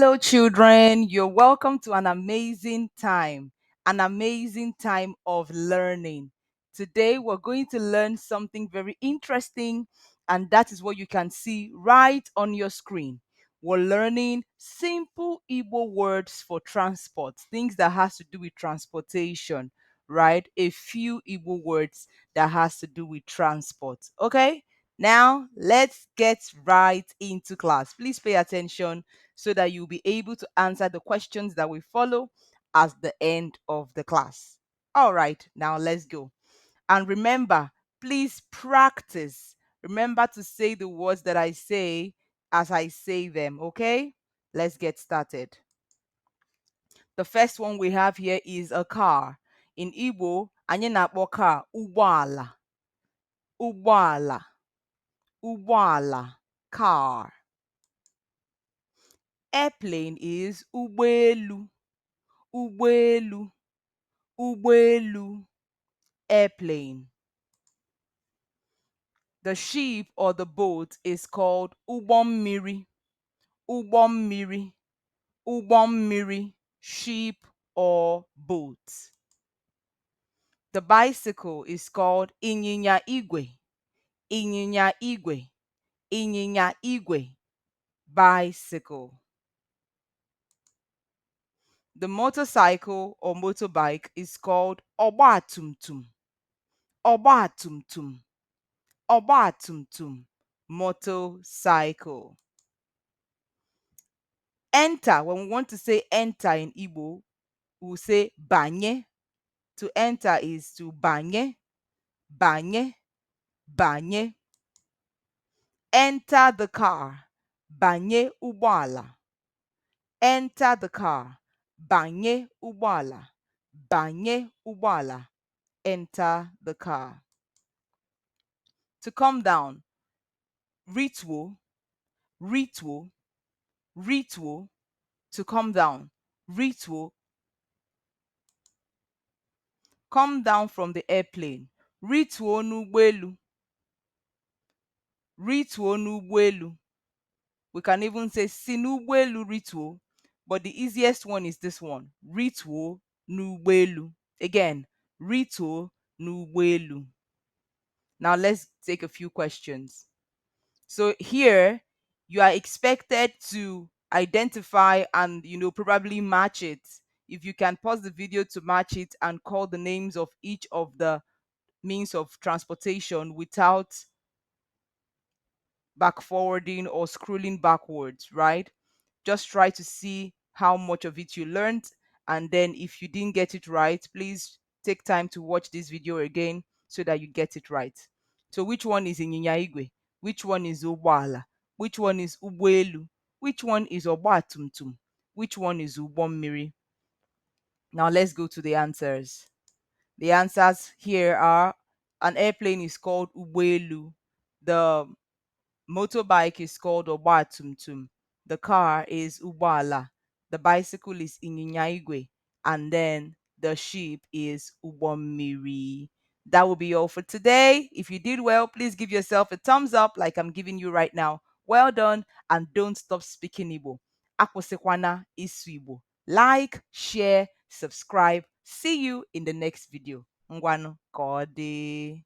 Hello, children. You're welcome to an amazing time of learning. Today, we're going to learn something very interesting, and that is what you can see right on your screen. We're learning simple Igbo words for transport, things that has to do with transportation, right? A few Igbo words that has to do with transport. Okay? Now, let's get right into class. Please pay attention so that you'll be able to answer the questions that we follow at the end of the class. All right, now let's go. And remember, please practice. Remember to say the words that I say as I say them, okay? Let's get started. The first one we have here is a car. In Igbo, anyị na-akpọ car ụgbọala. Ụgbọala. Ụgbọala. Car. Airplane is ụgbọelu. Ụgbọelu. Ụgbọelu. Airplane. The ship or the boat is called ụgbọ mmiri. Ụgbọ mmiri. Ụgbọ mmiri. Ship or boat. The bicycle is called ịnyịnya igwe. Ịnyịnya igwe. Ịnyịnya igwe. Bicycle. The motorcycle or motorbike is called ọgbatumtum. Ọgbatumtum. Ọgbatumtum. Motorcycle. Enter, when we want to say enter in Igbo, we'll say banye. To enter is to banye. Banye. Banye. Enter the car. Banye ụgbọala. Enter the car. Banye ụgbọala. Banye ụgbọala. Enter the car. To come down. Ritual. Ritual. Ritual. To come down. Ritual. Come down from the airplane. Rituo n'ụgbọelu. Rituo n'ụgbọelu. We can even say si n'ụgbọelu rituo, but the easiest one is this one. Rituo n'ụgbọelu. Again, rituo n'ụgbọelu. Now let's take a few questions. So here you are expected to identify and probably match it. If you can pause the video to match it and call the names of each of the means of transportation without back forwarding or scrolling backwards, right? Just try to see how much of it you learned, and then if you didn't get it right, please take time to watch this video again so that you get it right. So which one is ịnyịnya igwe? Which one is ụgbọala? Which one is ụgbọelu? Which one is ọgbatumtum? Which one is ụgbọ mmiri? Now let's go to the answers. The answers here are: an airplane is called ụgbọelu. The motorbike is called ọgbatumtum. The car is ụgbọala. The bicycle is ịnyịnya igwe. And then the ship is ụgbọ mmiri. That will be all for today. If you did well, please give yourself a thumbs up like I'm giving you right now. Well done, and don't stop speaking Igbo. Akwụsịkwana ịsụ Igbo. Like, share, subscribe. See you in the next video. Ngwanu ka ọ dị.